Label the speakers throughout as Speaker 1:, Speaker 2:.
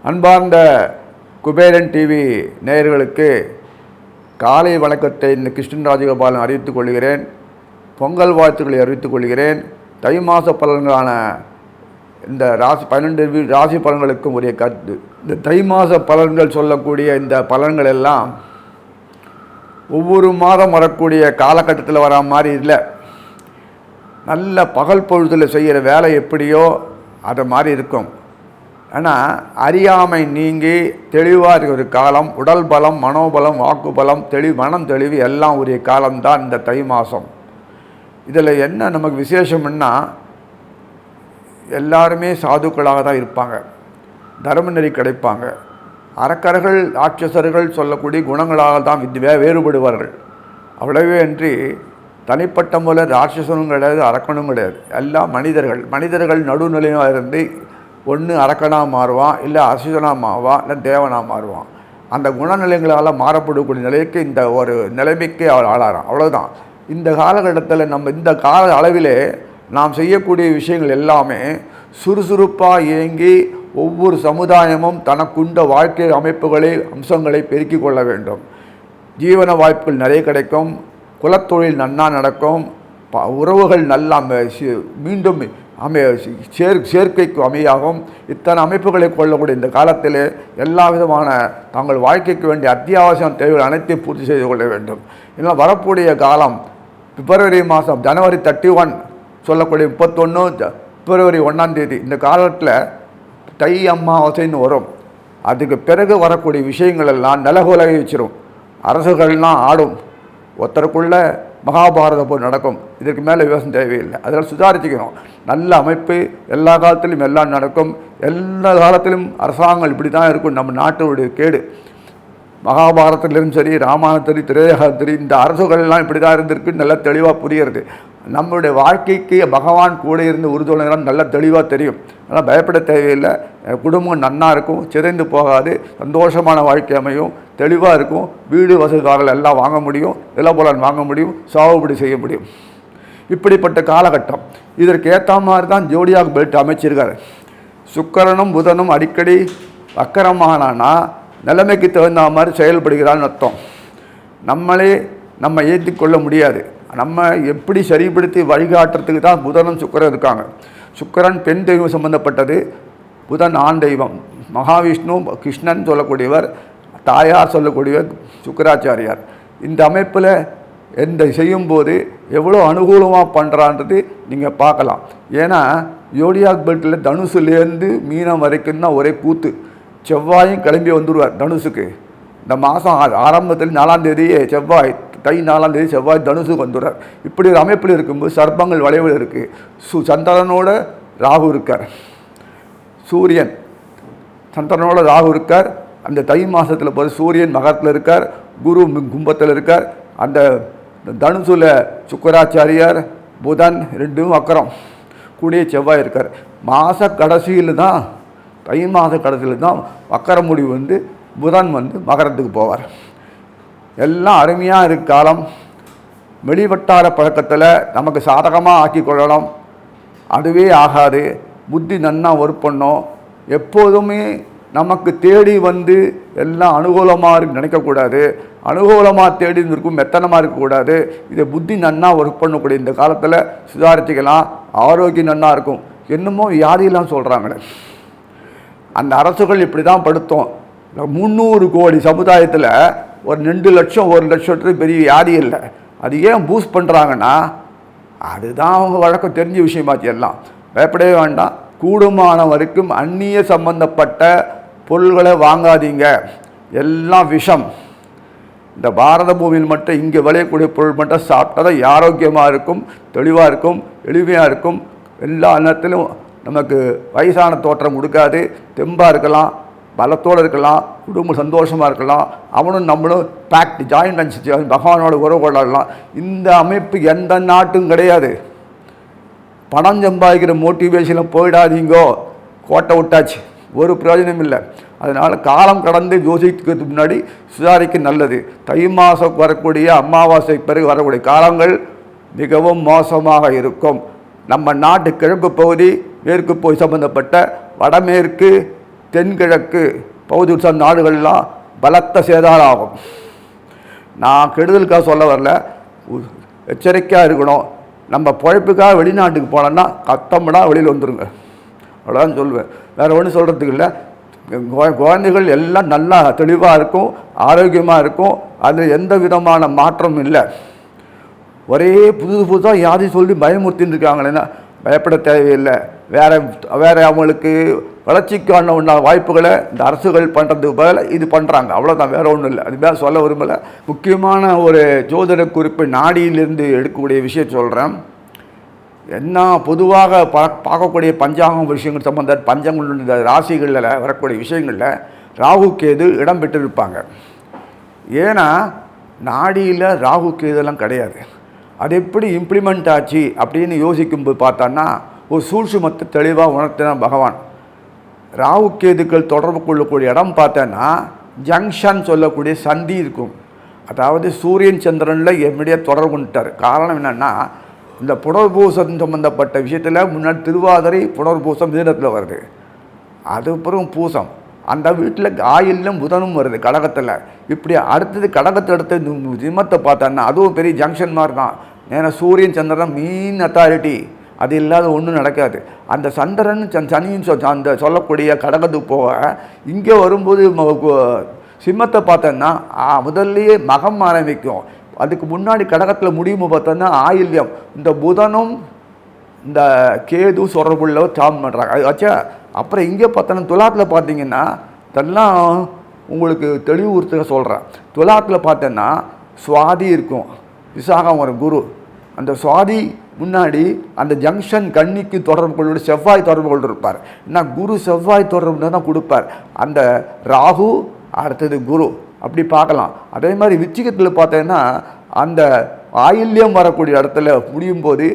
Speaker 1: அன்பார்ந்த குபேரன் டிவி நேயர்களுக்கு காலை வணக்கத்தை இந்த கிருஷ்ணன் ராஜகோபாலன் அறிவித்துக் கொள்கிறேன். பொங்கல் வாழ்த்துக்களை அறிவித்துக் கொள்கிறேன். தை மாத பலன்களான இந்த 12 ராசி பலன்களுக்கும் உரிய கருத்து. இந்த தை மாத பலன்கள் சொல்லக்கூடிய இந்த பலன்கள் எல்லாம் ஒவ்வொரு மாதம் வரக்கூடிய காலகட்டத்தில் வர மாதிரி இல்லை. நல்ல பகல் பொழுதில் செய்கிற வேலை எப்படியோ அது மாதிரி இருக்கும். ஆனால் அறியாமை நீங்கி தெளிவாக இருக்கிற ஒரு காலம், உடல் பலம், மனோபலம், வாக்குபலம், மனம் தெளிவு எல்லாம் உரிய காலம்தான் இந்த தை மாதம். இதில் என்ன நமக்கு விசேஷம்னா, எல்லாருமே சாதுக்களாக தான் இருப்பாங்க, தர்ம நெறி கிடைப்பாங்க. அரக்கர்கள் ராட்சசர்கள் சொல்லக்கூடிய குணங்களாக தான் வேறுபடுவார்கள். அவ்வளவே அன்றி தனிப்பட்ட முறை ராட்சசனும் கிடையாது, அரக்கனும் கிடையாது. எல்லாம் மனிதர்கள் நடுநிலையாக இருந்து ஒன்று அரக்கனாக மாறுவான், இல்லை அசுரனாக மாறுவான், இல்லை தேவனாக மாறுவான். அந்த குணநிலைகளால் மாறப்படக்கூடிய நிலைக்கு இந்த ஒரு நிலைமைக்கு அவள் ஆளாரான். அவ்வளோதான். இந்த காலகட்டத்தில் நம்ம இந்த கால அளவிலே நாம் செய்யக்கூடிய விஷயங்கள் எல்லாமே சுறுசுறுப்பாக இயங்கி ஒவ்வொரு சமுதாயமும் தனக்குண்ட வாழ்க்கை அமைப்புகளை அம்சங்களை பெருக்கிக் கொள்ள வேண்டும். ஜீவன வாய்ப்புகள் நிறைய கிடைக்கும், குலத்தொழில் நன்னா நடக்கும், உறவுகள் நல்லா மீண்டும் சேர்க்கைக்கு அமையாகும். இத்தனை அமைப்புகளை கொள்ளக்கூடிய இந்த காலத்தில் எல்லா விதமான தங்கள் வாழ்க்கைக்கு வேண்டிய அத்தியாவசிய தேவைகள் அனைத்தையும் பூர்த்தி செய்து கொள்ள வேண்டும். இதனால் வரக்கூடிய காலம் பிப்ரவரி மாதம் ஜனவரி 31 சொல்லக்கூடிய 31 பிப்ரவரி 1ஆம் தேதி இந்த காலத்தில் தை அமாவாசைன்னு வரும். அதுக்கு பிறகு வரக்கூடிய விஷயங்கள் எல்லாம் நிலகுலகை வச்சிரும். அரசுகள்லாம் ஆடும். ஒருத்தருக்குள்ள மகாபாரத போர் நடக்கும். இதற்கு மேலே விவசாயம் தேவையில்லை. அதனால் சுதாரிச்சுக்கணும். நல்ல அமைப்பு எல்லா காலத்திலும் எல்லாம் நடக்கும். எல்லா காலத்திலும் அரசாங்கம் இப்படி தான் இருக்கும். நம்ம நாட்டுடைய கேடு. மகாபாரதத்திலும் சரி, ராமாயணத்திலும், திரேகாத்திரி இந்த அரசுகள்லாம் இப்படி தான் இருந்திருக்கு. நல்லா தெளிவாக புரியுறது. நம்மளுடைய வாழ்க்கைக்கு பகவான் கூட இருந்து உறுதுணைதான் நல்லா தெளிவாக தெரியும். அதனால் பயப்பட தேவையில்லை. குடும்பம் நன்னா இருக்கும், சிதைந்து போகாது, சந்தோஷமான வாழ்க்கை அமையும், தெளிவாக இருக்கும். வீடு வசதிகள் எல்லாம் வாங்க முடியும், நிலபுலன் வாங்க முடியும், சாகுபடி செய்ய முடியும். இப்படிப்பட்ட காலகட்டம். இதற்கு ஏற்ற மாதிரி தான் ஜோடியாக பெல்ட் அமைச்சிருக்காரு. சுக்கிரனும் புதனும் அடிக்கடி வக்கரமானா நிலைமைக்கு தகுந்த மாதிரி செயல்படுகிறான்னு அர்த்தம். நம்ம ஏற்றிக்கொள்ள முடியாது. நம்ம எப்படி சரிப்படுத்தி வழிகாட்டுறதுக்கு தான் புதனும் சுக்கிரன் இருக்காங்க. சுக்கிரன் பெண் தெய்வம் சம்பந்தப்பட்டது, புதன் ஆண் தெய்வம். மகாவிஷ்ணு கிருஷ்ணன் சொல்லக்கூடியவர், தாயார் சொல்லக்கூடியவர் சுக்கராச்சாரியார். இந்த அமைப்பில் எந்த செய்யும்போது எவ்வளோ அனுகூலமாக பண்ணுறான்றது நீங்கள் பார்க்கலாம். ஏன்னா யோடியாக் பெல்ட்டில் தனுசுலேருந்து மீனம் வரைக்கும் தான் ஒரே கூத்து. செவ்வாயும் கிளம்பி வந்துடுவார் தனுசுக்கு. இந்த மாதம் ஆரம்பத்தில் 4ஆம் தேதியே செவ்வாய், தை 4ஆம் தேதி செவ்வாய் தனுசுக்கு வந்துடுறார். இப்படி ஒரு அமைப்பில் இருக்கும்போது சர்ப்பங்கள் வளைவில் இருக்குது. சந்திரனோட ராகு இருக்கார், சூரியன் சந்திரனோட ராகு இருக்கார். அந்த தை மாதத்தில் போது சூரியன் மகரத்தில் இருக்கார், குரு கும்பத்தில் இருக்கார். அந்த தனுசுல சுக்கராச்சாரியார், புதன் ரெண்டும் வக்கரம் கூடிய செவ்வாய் இருக்கார். மாத கடைசியில் தான், தை மாத கடைசியில் தான் வக்கர முடிவு வந்து புதன் வந்து மகரத்துக்கு போவார். எல்லாம் அருமையாக இருக்கு காலம். வெளிவட்டார பழக்கத்தில் நமக்கு சாதகமாக ஆக்கி கொள்ளலாம். அதுவே ஆகாது. புத்தி நன்னா ஒர்க் பண்ணோம். எப்போதுமே நமக்கு தேடி வந்து எல்லாம் அனுகூலமாக இருக்கு நினைக்கக்கூடாது. அனுகூலமாக தேடி இருக்கும் மெத்தனமாக இருக்கக்கூடாது. இதை புத்தி நன்னா ஒர்க் பண்ணக்கூடிய இந்த காலத்தில் சுதாரிச்சிக்கலாம். ஆரோக்கியம் நன்னா இருக்கும். என்னமோ வியாதியெல்லாம் சொல்கிறாங்களே, அந்த அரசுகள் இப்படி தான் படுத்தோம். 300 கோடி சமுதாயத்தில் ஒரு 2 லட்சம் 1 லட்சத்துக்கு பெரிய வியாதி இல்லை. அது ஏன் பூஸ்ட் பண்ணுறாங்கன்னா, அதுதான் அவங்க வழக்கம் தெரிஞ்ச விஷயமாச்சு. எல்லாம் பயப்படவே வேண்டாம். கூடுமான வரைக்கும் அந்நிய சம்பந்தப்பட்ட பொருள்களை வாங்காதீங்க. எல்லாம் விஷம். இந்த பாரத பூமியில் மட்டும் இங்கே விளையக்கூடிய பொருள் மட்டும் சாப்பிட்டா தான் ஆரோக்கியமாக இருக்கும், தெளிவாக இருக்கும், எளிமையாக இருக்கும். எல்லா நேரத்திலும் நமக்கு வயசான தோற்றம் கொடுக்காது. தெம்பாக இருக்கலாம், பலத்தோடு இருக்கலாம், குடும்பம் சந்தோஷமாக இருக்கலாம். அவனும் நம்மளும் பேக்ட் ஜாயிண்ட் அனுப்பிச்சு பகவானோட உறவு கொள்ளலாம். இந்த அமைப்பு எந்த நாட்டும் கிடையாது. பணம் சம்பாதிக்கிற மோட்டிவேஷனில் போயிடாதீங்கோ. கோட்டை விட்டாச்சு, ஒரு பிரயோஜனம் இல்லை. அதனால் காலம் கடந்து யோசிக்கிறதுக்கு முன்னாடி சுதாரிக்க நல்லது. தை மாதம் வரக்கூடிய அமாவாசை பிறகு வரக்கூடிய காலங்கள் மிகவும் மோசமாக இருக்கும். நம்ம நாட்டு கிழக்கு பகுதி, மேற்கு பகுதி சம்பந்தப்பட்ட வடமேற்கு, தென்கிழக்கு பகுதி நாடுகள்லாம் பலத்த சேதாரம் ஆகும். நான் கெடுதலுக்காக சொல்ல வரல, எச்சரிக்கையாக இருக்கணும். நம்ம பொழைப்புக்காக வெளிநாட்டுக்கு போனோன்னா கத்தம்படா வெளியில் வந்துடுங்க, அவ்வளோதான் சொல்லுவேன். வேறு ஒன்றும் சொல்கிறதுக்கு இல்லை. குழந்தைகள் எல்லாம் நல்லா தெளிவாக இருக்கும், ஆரோக்கியமாக இருக்கும். அதில் எந்த விதமான மாற்றமும் இல்லை. ஒரே புதுசாக யாரையும் சொல்லி பயமுறுத்தின்னு இருக்காங்களேன்னா பயப்பட தேவையில்லை. வேறு அவங்களுக்கு வளர்ச்சிக்கான உண்டான வாய்ப்புகளை இந்த அரசுகள் பண்ணுறதுக்கு பதில் இது பண்ணுறாங்க, அவ்வளோதான், வேறு ஒன்றும் இல்லை. அது மேலே சொல்ல விரும்பலை. முக்கியமான ஒரு ஜோதிட குறிப்பு நாடியிலிருந்து எடுக்கக்கூடிய விஷயம் சொல்கிறேன். என்ன பொதுவாக பார்க்கக்கூடிய பஞ்சாங்கம் விஷயங்கள் பஞ்சங்கள் இந்த ராசிகளில் வரக்கூடிய விஷயங்களில் ராகு கேது இடம் பெற்றிருப்பாங்க. ஏன்னா நாடியில் ராகு கேதெல்லாம் கிடையாது. அது எப்படி இம்ப்ளிமெண்ட் ஆச்சு அப்படின்னு யோசிக்கும்போது பார்த்தோன்னா ஒரு சூழ்ச்சிமத்தை தெளிவாக உணர்த்தினான் பகவான். ராகு கேதுக்கள் தொடர்பு கொள்ளக்கூடிய இடம் பார்த்தோன்னா ஜங்ஷன் சொல்லக்கூடிய சந்தி இருக்கும். அதாவது சூரியன் சந்திரனில் எப்படியாக தொடர்பு கொண்டுட்டார். காரணம் என்னென்னா, இந்த புனர்பூசம் சம்பந்தப்பட்ட விஷயத்தில் முன்னாடி திருவாதிரை புனர்பூசம் மிதுனத்தில் வருது, அதுக்கப்புறம் பூசம், அந்த வீட்டில் ஆயிலும் புதனும் வருது கடகத்தில். இப்படி அடுத்தது கடகத்தை அடுத்து சிம்மத்தை பார்த்தோன்னா அதுவும் பெரிய ஜங்ஷன் மாதிரி தான். ஏன்னா சூரியன் சந்திரன் மெயின் அத்தாரிட்டி, அது இல்லாத ஒன்றும் நடக்காது. அந்த சந்திரன் சனியும் அந்த சொல்லக்கூடிய கடகத்துக்கு போக இங்கே வரும்போது சிம்மத்தை பார்த்தோன்னா முதல்லையே மகம் ஆரம்பிக்கும். அதுக்கு முன்னாடி கடகத்தில் முடியும் பார்த்தோன்னா ஆயில்யம். இந்த புதனும் இந்த கேது தொடர்புள்ள சாம் பண்ணுறாங்க. அது ஆச்சா. அப்புறம் இங்கே பார்த்தோன்னா துலாத்தில் பார்த்தீங்கன்னா இதெல்லாம் உங்களுக்கு தெளிவுறுத்த சொல்கிறேன். துலாத்தில் பார்த்தோன்னா சுவாதி இருக்கும், விசாகம் ஒரு குரு. அந்த சுவாதி முன்னாடி அந்த ஜங்ஷன் கன்னிக்கு தொடர்பு கொள்ள செவ்வாய் தொடர்பு கொண்டு இருப்பார். ஏன்னா குரு செவ்வாய் தொடர்பு தான் கொடுப்பார். அந்த ராகு அடுத்தது குரு, அப்படி பார்க்கலாம். அதே மாதிரி விச்சிகத்தில் பார்த்தீங்கன்னா அந்த ஆயில்யம் வரக்கூடிய இடத்துல முடியும் போது,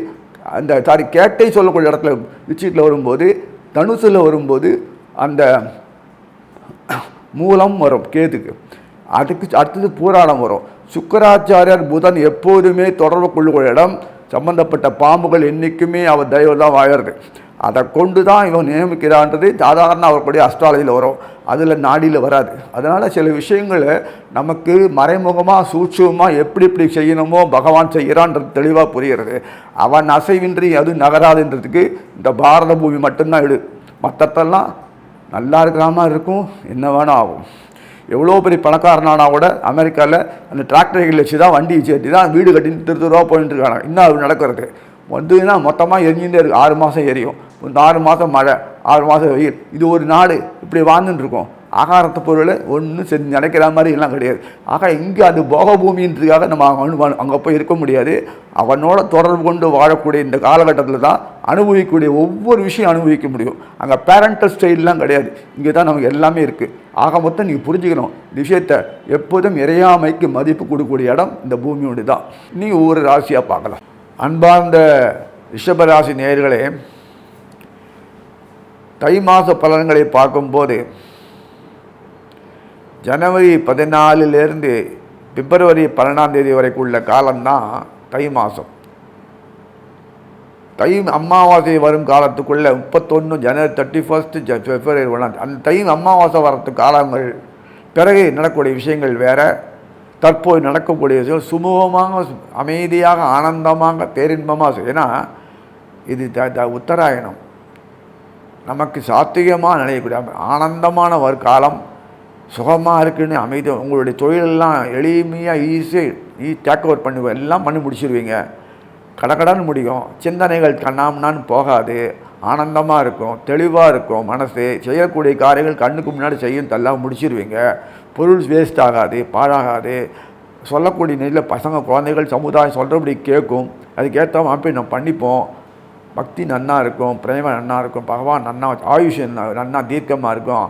Speaker 1: அந்த கேட்டை சொல்லக்கூடிய இடத்துல விச்சிகத்தில் வரும்போது, தனுசில் வரும்போது அந்த மூலம் வரும் கேதுக்கு. அதுக்கு அடுத்தது பூராடம் வரும். சுக்கராச்சாரியார் புதன் எப்போதுமே தொடர்பு கொள்ளக்கூடிய இடம் சம்பந்தப்பட்ட பாம்புகள் என்றைக்குமே அவர் தெய்வம் தான் வாழறது. அதை கொண்டு தான் இவன் நியமிக்கிறான்றது சாதாரண அவர்களுடைய அஸ்ட்ராலஜியில் வரும், அதில் நாடியில் வராது. அதனால் சில விஷயங்களை நமக்கு மறைமுகமாக சூட்சமாக எப்படி எப்படி செய்யணுமோ பகவான் செய்கிறான்றது தெளிவாக புரிகிறது. அவன் அசைவின்றி அது நகராதுன்றதுக்கு இந்த பாரத பூமி மட்டும்தான் எடு. மற்றத்தெல்லாம் நல்லா இருக்கிற மாதிரி இருக்கும், என்ன வேணும் ஆகும். எவ்வளோ பெரிய பணக்காரனானா கூட அமெரிக்காவில் அந்த டிராக்டர்கள் வச்சு தான் வண்டி சேர்த்து தான் வீடு கட்டின்னு திருத்துருவா போயிட்டு இருக்காங்க. இன்னும் அது நடக்கிறது வந்துன்னா மொத்தமாக எரிஞ்சுட்டே இருக்குது. 6 மாதம் எரியும், இந்த 6 மாதம் மழை, 6 மாதம் வெயில். இது ஒரு நாடு இப்படி வாழ்ந்துட்டு இருக்கோம். ஆகாரத்தை பொருள் ஒன்றும் செஞ்சு நினைக்கிற மாதிரி எல்லாம் கிடையாது. ஆக இங்கே அது போக பூமின்றதுக்காக நம்ம அங்கே போய் இருக்க முடியாது. அவனோட தொடர்பு கொண்டு வாழக்கூடிய இந்த காலகட்டத்தில் தான் அனுபவிக்கக்கூடிய ஒவ்வொரு விஷயம் அனுபவிக்க முடியும். அங்கே பேரண்டல் ஸ்டைல்லாம் கிடையாது, இங்கே தான் நமக்கு எல்லாமே இருக்குது. ஆக மொத்தம் நீங்கள் புரிஞ்சுக்கணும் இந்த விஷயத்தை. எப்போதும் இறையாமைக்கு மதிப்பு கொடுக்கக்கூடிய இடம் இந்த பூமியோடு தான். நீங்கள் ஒவ்வொரு ராசியாக பார்க்கலாம். அன்பார்ந்த ரிஷபராசி நேயர்களே, தை மாத பலன்களை பார்க்கும்போது ஜனவரி 14 பிப்ரவரி 12 வரைக்கும் உள்ள காலம்தான் தை மாதம். தை அமாவாசை வரும் காலத்துக்குள்ளே 31 ஜனவரி 31 பிப்ரவரி 1 அந்த தை அமாவாசை வரத்து காலங்கள் பிறகு நடக்கக்கூடிய விஷயங்கள் வேறு. தற்போது நடக்கக்கூடிய விஷயம் சுமூகமாக, அமைதியாக, ஆனந்தமாக, பேரின்பமாக. ஏன்னா இது உத்தராயணம், நமக்கு சாத்திகமாக நினைக்கக்கூடிய ஆனந்தமான ஒரு காலம். சுகமாக இருக்குன்னு அமைதி. உங்களுடைய தொழிலெல்லாம் எளிமையாக ஈஸியாக டேக் ஓவர் பண்ணுவேன், எல்லாம் பண்ணி முடிச்சிடுவீங்க. கடகடன்னு முடியும். சிந்தனைகள் கண்ணாமண்ணான்னு போகாது, ஆனந்தமாக இருக்கும், தெளிவாக இருக்கும் மனசு. செய்யக்கூடிய காரியங்கள் கண்ணுக்கு முன்னாடி செய்யும் தள்ளாக முடிச்சிடுவீங்க. பொருள் வேஸ்ட் ஆகாது, பாழாகாது. சொல்லக்கூடிய நிலையில் பசங்க குழந்தைகள் சமுதாயம் சொல்கிறபடி கேட்கும். அதுக்கேற்ற மாதிரி நம்ம பண்ணிப்போம். பக்தி நன்னா இருக்கும், பிரேமம் நன்னா இருக்கும், பகவான் நன்னா, ஆயுஷ் நன்னா தீர்க்கமாக இருக்கும்,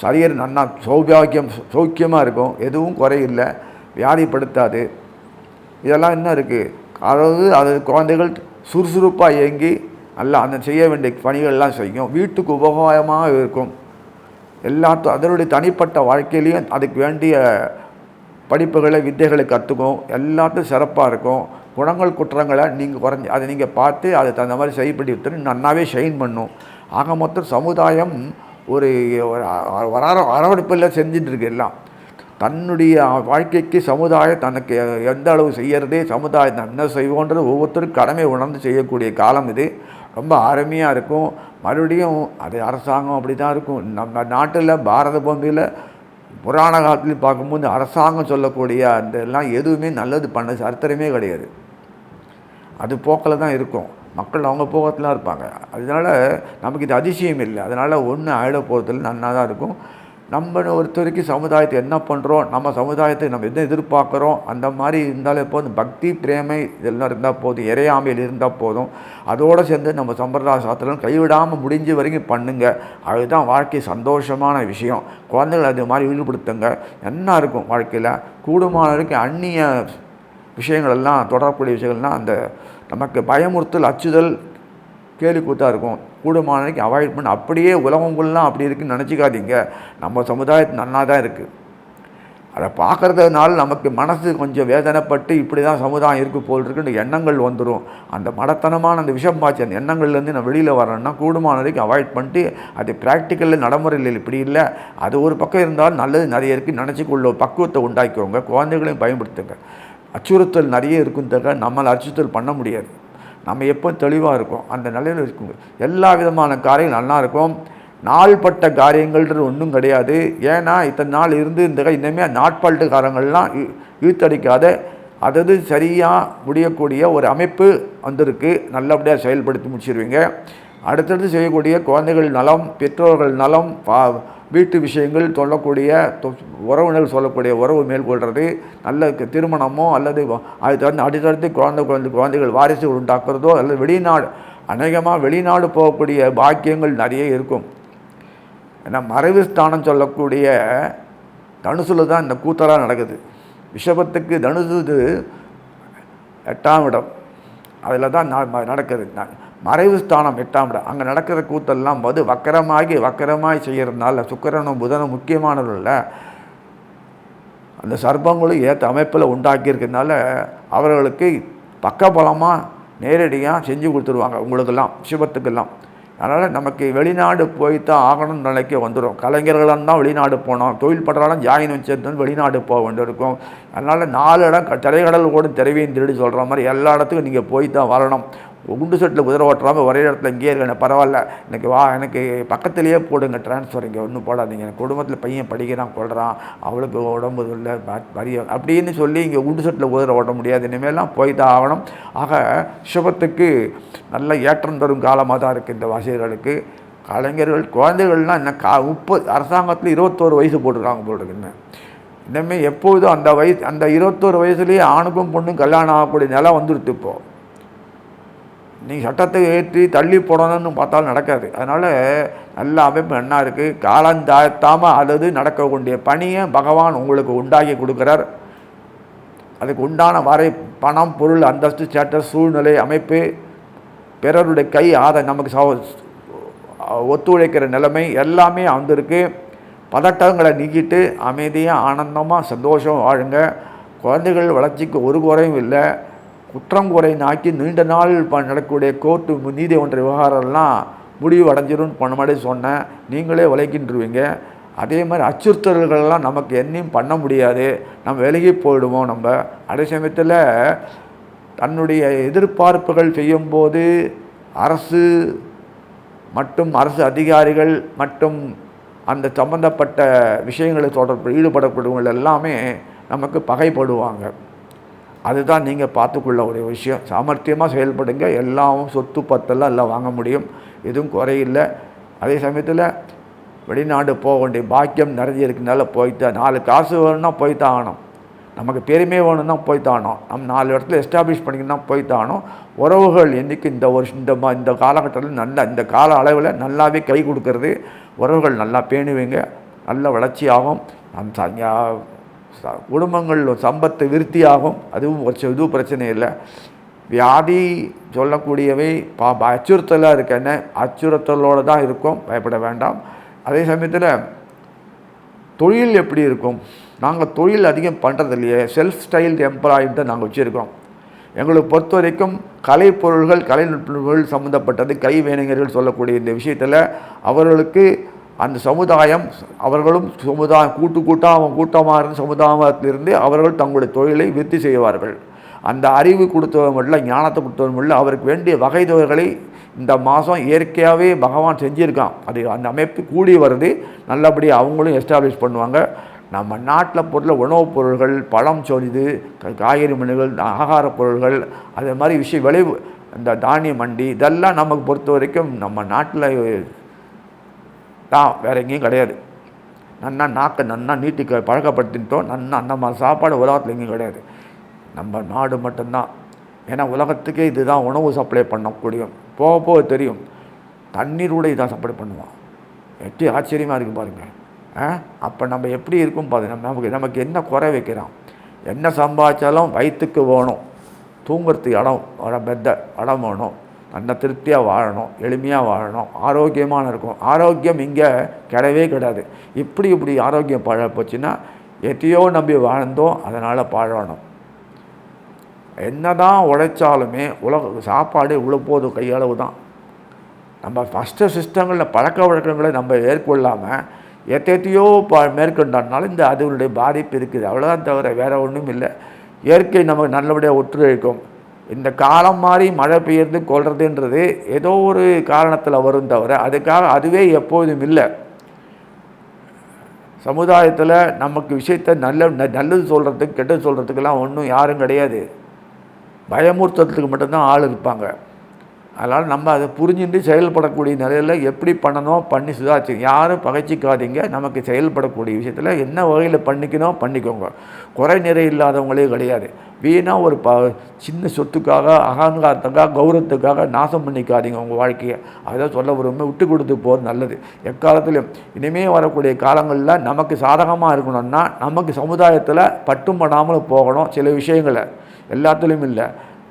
Speaker 1: சரீரம் நன்னா சௌக்கியமாக இருக்கும், எதுவும் குறையில்லை, வியாதிப்படுத்தாது. இதெல்லாம் என்ன இருக்குது, அதாவது அது குழந்தைகள் சுறுசுறுப்பாக இயங்கி நல்லா அந்த செய்ய வேண்டிய பணிகள்லாம் செய்யும். வீட்டுக்கு உபகாரமாக இருக்கும். எல்லாத்தும் அதனுடைய தனிப்பட்ட வாழ்க்கையிலையும் அதுக்கு வேண்டிய படிப்புகளை வித்தைகளை கற்றுக்கும். எல்லாத்தையும் சிறப்பாக இருக்கும். குணங்கள் குற்றங்களை நீங்கள் அதை நீங்கள் பார்த்து அதை தகுந்த மாதிரி சரிப்படி விட்டு நன்னாவே ஷைன் பண்ணும். ஆக மொத்தம் சமுதாயம் ஒரு அரவணைப்பில் செஞ்சுட்டு எல்லாம் தன்னுடைய வாழ்க்கைக்கு சமுதாயம் தனக்கு எந்த அளவு செய்யறதே சமுதாயம் என்ன செய்வோன்றது ஒவ்வொருத்தரும் கடமை உணர்ந்து செய்யக்கூடிய காலம் இது. ரொம்ப அருமையாக இருக்கும். மறுபடியும் அது அரசாங்கம் அப்படி தான் இருக்கும். நம்ம நாட்டில் பாரத பூமியில் புராண காலத்துலேயும் பார்க்கும்போது அரசாங்கம் சொல்லக்கூடிய அந்த எல்லாம் எதுவுமே நல்லது பண்ண சரித்திரமே கிடையாது. அது போக்கில் தான் இருக்கும். மக்கள் அவங்க போகத்தில் தான் இருப்பாங்க. அதனால் நமக்கு இது அதிசயம் இல்லை. அதனால் ஒன்றும் ஆயிட போகிறதுல நன்னா தான் இருக்கும். நம்ம ஒருத்தருக்கு சமுதாயத்தை என்ன பண்ணுறோம், நம்ம சமுதாயத்தை நம்ம எதை எதிர்பார்க்குறோம், அந்த மாதிரி இருந்தாலே போதும். பக்தி பிரேமை இதெல்லாம் இருந்தால் போதும், இறையாமையில் இருந்தால் போதும். அதோடு சேர்ந்து நம்ம சம்பிரதாய சாஸ்திரம் கைவிடாமல் முடிஞ்ச வரைக்கும் பண்ணுங்க. அதுதான் வாழ்க்கை சந்தோஷமான விஷயம். குழந்தைகள் அது மாதிரி ஈடுபடுத்துங்க. என்ன இருக்கும் வாழ்க்கையில் கூடுமான வரைக்கும் அந்நிய விஷயங்களெல்லாம் தொடரக்கூடிய விஷயங்கள்லாம் அந்த நமக்கு பயமுறுத்தல் அச்சுதல் கேலி கூத்தாக இருக்கும். கூடுமானக்கு அவாய்ட் பண்ண. அப்படியே உலகங்கள்லாம் அப்படி இருக்குன்னு நினச்சிக்காதீங்க. நம்ம சமுதாயத்து நன்னா தான் இருக்குது. அதை பார்க்குறதுனால நமக்கு மனசு கொஞ்சம் வேதனைப்பட்டு இப்படி தான் சமுதாயம் இருக்குது போல் இருக்குன்னு எண்ணங்கள் வந்துடும். அந்த மடத்தனமான அந்த விஷம் பாய்ச்சி அந்த எண்ணங்கள்லேருந்து நான் வெளியில் வரேன்னா கூடுமான வரைக்கும் அவாய்ட் பண்ணிட்டு அது ப்ராக்டிக்கலில் நடைமுறையில் இப்படி இல்லை, அது ஒரு பக்கம் இருந்தாலும் நல்லது நிறைய இருக்குது நினச்சிக்குள்ள பக்குவத்தை உண்டாக்கிக்கோங்க. குழந்தைகளையும் பயன்படுத்துங்க. அச்சுறுத்தல் நிறைய இருக்குன்னு நம்மளை அச்சுறுத்தல் பண்ண முடியாது. நம்ம எப்போ தெளிவாக இருக்கும் அந்த நிலையில் இருக்குங்க. எல்லா விதமான காரியங்கள் நல்லா இருக்கும். நாள்பட்ட காரியங்கள்ன்றது ஒன்றும் கிடையாது. ஏன்னா இத்தனை நாள் இருந்து இனிமேல் நாட்பாட்டு காரங்கள்லாம் இழுத்தடிக்காத அதாவது சரியாக முடியக்கூடிய ஒரு அமைப்பு வந்திருக்கு. நல்லபடியாக செயல்படுத்தி முடிச்சிருவீங்க. அடுத்தடுத்து செய்யக்கூடிய குழந்தைகள் நலம், பெற்றோர்கள் நலம், வீட்டு விஷயங்கள் சொல்லக்கூடிய உறவினர்கள் சொல்லக்கூடிய உறவு மேற்கொள்வது, நல்ல திருமணமோ அல்லது அது அடுத்தடுத்து குழந்தைகள் வாரிசுகள் உண்டாக்குறதோ அல்லது வெளிநாடு அநேகமாக வெளிநாடு போகக்கூடிய பாக்கியங்கள் நிறைய இருக்கும். ஏன்னா மறைவு ஸ்தானம் சொல்லக்கூடிய தனுசுல தான் இந்த கூத்தலாக நடக்குது. ரிஷபத்துக்கு தனுசு 8ஆம் இடம், அதில் தான் நடக்குது. மறைவு ஸ்தானம் 8ஆம் இடம், அங்கே நடக்கிற கூத்தெல்லாம் போது வக்கரமாய் செய்கிறதுனால சுக்கிரனும் புதனும் முக்கியமானவர்கள் அந்த சர்ப்பங்களும் ஏற்ற அமைப்பில் உண்டாக்கியிருக்கிறதுனால அவர்களுக்கு பக்கபலமாக நேரடியாக செஞ்சு கொடுத்துருவாங்க உங்களுக்கெல்லாம், சிவத்துக்கெல்லாம். அதனால் நமக்கு வெளிநாடு போய்த்தான் ஆகணும்னு நிலைக்கு வந்துடும். கலைஞர்களாக தான் வெளிநாடு போனோம், தொழில் பண்ணுறாலும் ஜாயின் வச்சு வெளிநாடு போக வேண்டியிருக்கும். அதனால் 4 இடம் திரைக்கடல் கூட திரைவின்னு திருடி சொல்கிற மாதிரி எல்லா இடத்துக்கும் நீங்கள் போய் தான் வரணும். குண்டு செட்டில் குதிரை ஓட்டுறாமல் ஒரே இடத்துல இங்கேயே இருக்கேன், பரவாயில்ல எனக்கு பக்கத்துலேயே போடுங்க ட்ரான்ஸ்ஃபர், இங்கே ஒன்றும் போடாதீங்க, எனக்கு குடும்பத்தில் பையன் படிக்கிறான் கொள்கிறான், அவளுக்கு உடம்பு இல்லை வரிய அப்படின்னு சொல்லி இங்கே குண்டு செட்டில் குதிரை ஓட்ட முடியாது. இனிமேலாம் போய் தான் ஆகணும். ஆக ரிஷபத்துக்கு நல்ல ஏற்றம் தரும் காலமாக தான் இருக்குது இந்த வாசிகர்களுக்கு. கலைஞர்கள் குழந்தைகள்லாம் என்ன 30 அரசாங்கத்தில் 21 வயசு போட்டிருக்காங்க போட்டிருக்குன்னு. இனிமேல் எப்போதும் அந்த 21 வயசுலேயே ஆணுக்கும் பொண்ணும் கல்யாணம் ஆகக்கூடிய நிலை வந்துடுது. இப்போது நீங்கள் சட்டத்தை ஏற்றி தள்ளி போடணும்னு பார்த்தாலும் நடக்காது. அதனால் நல்ல அமைப்பு என்ன இருக்குது, காலந்தாழ்த்தாமல் அல்லது நடக்கக்கூடிய பணியை பகவான் உங்களுக்கு உண்டாக்கி கொடுக்குறார். அதுக்கு உண்டான பணம், பொருள், அந்தஸ்து, ஸ்டேட்டஸ், சூழ்நிலை, அமைப்பு, பிறருடைய கை நமக்கு ஒத்துழைக்கிற நிலைமை எல்லாமே வந்திருக்கு. பதட்டங்களை நீக்கிட்டு அமைதியாக ஆனந்தமாக சந்தோஷம் வாழுங்க. குழந்தைகள் வளர்ச்சிக்கு ஒரு குறையும் இல்லை. குற்றம் குறை நாக்கி நீண்ட நாள் நடக்கக்கூடிய கோர்ட்டு நீதிமன்ற விவகாரம்லாம் முடிவு அடைஞ்சிரும்னு பண்ண மாதிரி சொன்னேன். நீங்களே விளைக்கின்றுவீங்க. அதே மாதிரி அச்சுறுத்தல்கள்லாம் நமக்கு என்னையும் பண்ண முடியாது, நம்ம விலகி போயிடுவோம். நம்ம அதே சமயத்தில் தன்னுடைய எதிர்பார்ப்புகள் செய்யும்போது அரசு மற்றும் அரசு அதிகாரிகள் மற்றும் அந்த சம்பந்தப்பட்ட விஷயங்களை தொடர்பு ஈடுபடக்கூடியவங்க எல்லாமே நமக்கு பகைப்படுவாங்க. அதுதான் நீங்கள் பார்த்துக்குள்ள ஒரு விஷயம். சாமர்த்தியமாக செயல்படுங்க. எல்லாம் சொத்து பத்தெல்லாம் எல்லாம் வாங்க முடியும், எதுவும் குறையில்லை. அதே சமயத்தில் வெளிநாடு போக வேண்டிய பாக்கியம் நிறைய இருக்குனால போய்த்தான். 4 காசு வேணும்னா போய்த்தான் ஆகணும். நமக்கு பெருமை வேணும்னா போய்த்தான் ஆகணும். நம்ம 4 இடத்துல எஸ்டாப்ளிஷ் பண்ணிக்கணும்னா போய்த்தான் ஆகணும். உறவுகள் என்றைக்கு இந்த வருஷம் இந்த காலகட்டத்தில் இந்த கால அளவில் நல்லாவே கை கொடுக்கறது. உறவுகள் நல்லா பேணுவீங்க, நல்ல வளர்ச்சி ஆகும். குடும்பங்கள் சம்பத்து விருத்தியாகும். அதுவும் எதுவும் பிரச்சனை இல்லை. வியாதி சொல்லக்கூடியவை அச்சுறுத்தலாக இருக்கேன்னு அச்சுறுத்தலோடு தான் இருக்கும், பயப்பட வேண்டாம். அதே சமயத்தில் தொழில் எப்படி இருக்கும், நாங்கள் தொழில் அதிகம் பண்ணுறது இல்லையே, செல்ஃப் ஸ்டைல் எம்ப்ளாயின்னு தான் நாங்கள் வச்சுருக்கோம். எங்களுக்கு பொறுத்த வரைக்கும் கலைப்பொருள்கள் கலைநுட்பங்கள் சம்மந்தப்பட்டது கைவேணிஞர்கள் சொல்லக்கூடிய இந்த விஷயத்தில் அவர்களுக்கு அந்த சமுதாயம் அவர்களும் சமுதாயம் கூட்டமாக இருந்த சமுதாயத்திலிருந்து அவர்கள் தங்களுடைய தொழிலை விருத்தி செய்வார்கள். அந்த அறிவு கொடுத்தவங்க மட்டும் ஞானத்தை கொடுத்தவங்க மட்டும் அவருக்கு வேண்டிய வகை தொகைகளை இந்த மாதம் இயற்கையாகவே பகவான் செஞ்சுருக்கான். அது அந்த அமைப்பு கூடி வருது, நல்லபடியாக அவங்களும் எஸ்டாப்ளிஷ் பண்ணுவாங்க. நம்ம நாட்டில் பொருள் உணவுப் பொருள்கள், பழம் சொரிது, காய்கறி மணிகள், ஆகார பொருள்கள், அதே மாதிரி விஷயம் விளைவு, இந்த தானிய மண்டி, இதெல்லாம் நமக்கு பொறுத்த வரைக்கும் நம்ம நாட்டில் தான், வேறு எங்கேயும் கிடையாது. நன்னா நீட்டி பழக்கப்படுத்திட்டோம். அந்த மாதிரி சாப்பாடு உலகத்தில் எங்கேயும் கிடையாது, நம்ம நாடு மட்டும்தான். ஏன்னா உலகத்துக்கே இதுதான் உணவு சப்ளை பண்ணக்கூடிய. போக போக தெரியும், தண்ணீரோடு இதான் சப்ளை பண்ணுவோம். எப்படி ஆச்சரியமாக இருக்குது பாருங்கள். அப்போ நம்ம எப்படி இருக்கும் பாருங்க. நமக்கு என்ன குறை வைக்கிறோம்? என்ன சம்பாதிச்சாலும் வயிற்றுக்கு வேணும், தூங்குறதுக்கு இடம் வேணும், நல்ல திருப்தியாக வாழணும், எளிமையாக வாழணும், ஆரோக்கியமான இருக்கும். ஆரோக்கியம் இங்கே கிடையவே கிடையாது. இப்படி ஆரோக்கியம் பழ போச்சுன்னா எத்தையோ நம்பி வாழ்ந்தோம், அதனால் பாழணும். என்ன தான் உழைச்சாலுமே சாப்பாடு உழைப்போது கையளவு தான். நம்ம ஃபஸ்ட்டு சிஸ்டங்களில் பழக்க வழக்கங்களை நம்ம ஏற்கொள்ளாமல் எத்தையோ மேற்கொண்டாலும் இந்த அதனுடைய பாதிப்பு இருக்குது, அவ்வளோதான். தவிர வேறு ஒன்றும் இல்லை. இயற்கை நமக்கு நல்லபடியாக ஒத்துழைக்கும். இந்த காலம் மாதிரி மழை பெய்யறது கொள்றதுன்றது ஏதோ ஒரு காரணத்தில் வரும், தவிர அதுக்காக அதுவே எப்போதும் இல்லை. சமுதாயத்தில் நமக்கு விஷயத்தை நல்லது சொல்கிறதுக்கு கெட்டது சொல்கிறதுக்கெல்லாம் ஒன்றும் யாரும் கிடையாது. பயமுறுத்துறதுக்கு மட்டும்தான் ஆள் இருப்பாங்க. அதனால் நம்ம அதை புரிஞ்சுட்டு செயல்படக்கூடிய நிலையில் எப்படி பண்ணணும் பண்ணி சுதாரிச்சு, யாரும் பகைச்சிக்காதீங்க. நமக்கு செயல்படக்கூடிய விஷயத்தில் என்ன வகையில் பண்ணிக்கணும் பண்ணிக்கோங்க. குறை நிறை இல்லாதவங்களே கிடையாது. வீணாக ஒரு சின்ன சொத்துக்காக, அகங்காரத்துக்காக, கௌரவத்துக்காக நாசம் பண்ணிக்காதீங்க உங்கள் வாழ்க்கையை. அதை சொல்ல விரும்ப விட்டு கொடுத்து போகிறது நல்லது. எக்காலத்திலும் இனிமேல் வரக்கூடிய காலங்களில் நமக்கு சாதகமாக இருக்கணும்னா நமக்கு சமுதாயத்தில் பட்டும் படாமல் போகணும். சில விஷயங்களை எல்லாத்துலேயும் இல்லை,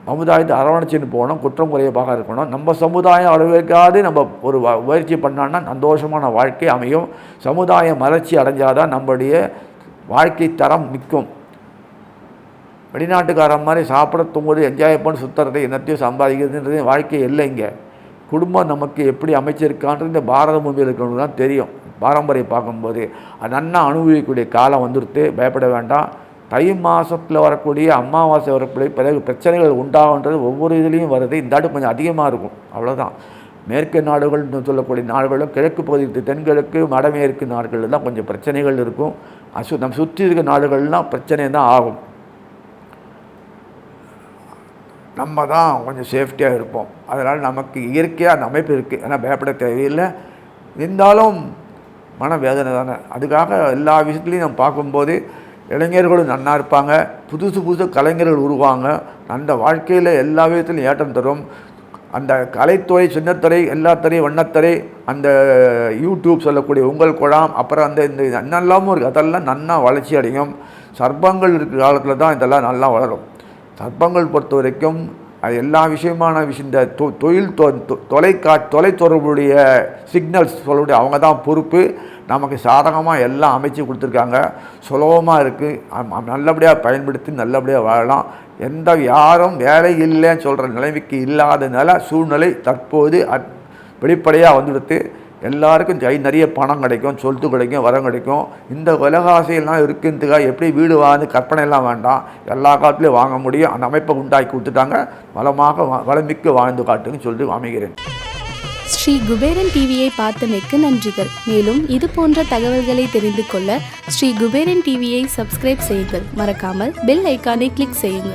Speaker 1: சமுதாயத்தை அரவணைச்சின்னு போகணும், குற்றம் குறையமாக இருக்கணும். நம்ம சமுதாயம் அளவிற்காது நம்ம ஒரு முயற்சி பண்ணான்னா சந்தோஷமான வாழ்க்கை அமையும். சமுதாயம் மலர்ச்சி அடைஞ்சாதான் நம்முடைய வாழ்க்கை தரம் நிற்கும். வெளிநாட்டுக்காரன் மாதிரி சாப்பிட தூங்குறது, என்ஜாய் பண்ணி சுற்றுறது, என்னத்தையும் சம்பாதிக்கிறதுன்றது வாழ்க்கை இல்லை. இங்கே குடும்பம் நமக்கு எப்படி அமைச்சிருக்கான்றது இந்த பாரத பூமியில் இருக்கிறவங்க தான் தெரியும். பாரம்பரியம் பார்க்கும்போது அது நன்னா அனுபவிக்கக்கூடிய காலம் வந்துடுத்து, பயப்பட வேண்டாம். தை மாதத்தில் வரக்கூடிய அமாவாசை வரக்கூடிய பிறகு பிரச்சனைகள் உண்டாகுன்றது ஒவ்வொரு இதுலேயும் வருது. இந்த ஆண்டு கொஞ்சம் அதிகமாக இருக்கும், அவ்வளோதான். மேற்கு நாடுகள்னு சொல்லக்கூடிய நாடுகளும், கிழக்கு பகுதி, தென்கிழக்கு, வடமேற்கு நாடுகளில் தான் கொஞ்சம் பிரச்சனைகள் இருக்கும். நம்ம சுற்றி இருக்க நாடுகள்லாம் பிரச்சனை தான் ஆகும். நம்ம தான் கொஞ்சம் சேஃப்டியாக இருப்போம். அதனால் நமக்கு இயற்கையாக அந்த அமைப்பு இருக்குது, ஏன்னா பயப்பட தேவையில்லை. இருந்தாலும் மன வேதனை தானே. அதுக்காக எல்லா விஷயத்துலையும் நம்ம பார்க்கும்போது இளைஞர்களும் நன்னா இருப்பாங்க, புதுசு கலைஞர்கள் உருவாங்க. அந்த வாழ்க்கையில் எல்லா விதத்துலையும் ஏற்றம் தரும். அந்த கலைத்துறை, சின்னத்துறை, எல்லாத்துறை, வண்ணத்துறை, அந்த யூடியூப் சொல்லக்கூடிய உங்கள் குழாம், அப்புறம் அந்த இந்த என்னெல்லாமும் இருக்குது, அதெல்லாம் நன்னா வளர்ச்சி அடையும். சர்ப்பங்கள் இருக்கிற காலத்தில் தான் இதெல்லாம் நல்லா வளரும். சர்ப்பங்கள் பொறுத்த வரைக்கும் அது எல்லா விஷயமான இந்த தொலைத்தொடர்புடைய சிக்னல்ஸ் சொல்லக்கூடிய அவங்க தான் பொறுப்பு. நமக்கு சாதகமாக எல்லாம் அமைச்சு கொடுத்துருக்காங்க, சுலபமாக இருக்குது. நல்லபடியாக பயன்படுத்தி நல்லபடியாக வாழலாம். யாரும் வேலை இல்லைன்னு சொல்கிற நிலைமைக்கு இல்லாத சூழ்நிலை தற்போது வெளிப்படையாக வந்துடுத்து. எல்லாருக்கும் நிறைய பணம் கிடைக்கும், சொத்து கிடைக்கும், வரம் கிடைக்கும். இந்த உலகாசையெல்லாம் இருக்குன்றதுக்காக எப்படி வீடு வாழ்ந்து கற்பனையெல்லாம் வேண்டாம், எல்லா காலத்துலேயும் வாங்க முடியும். அந்த அமைப்பை உண்டாக்கி கொடுத்துட்டாங்க. வளமிக்க வாழ்ந்து காட்டுன்னு சொல்லிட்டு அமைகிறேன்.
Speaker 2: ஸ்ரீ குபேரன் டிவியை பார்த்தமைக்கு நன்றிகள். மேலும் இது போன்ற தகவல்களை தெரிந்து கொள்ள ஸ்ரீ குபேரன் டிவியை சப்ஸ்கிரைப் செய்யுங்கள். மறக்காமல் பெல் ஐக்கானை கிளிக் செய்யுங்கள்.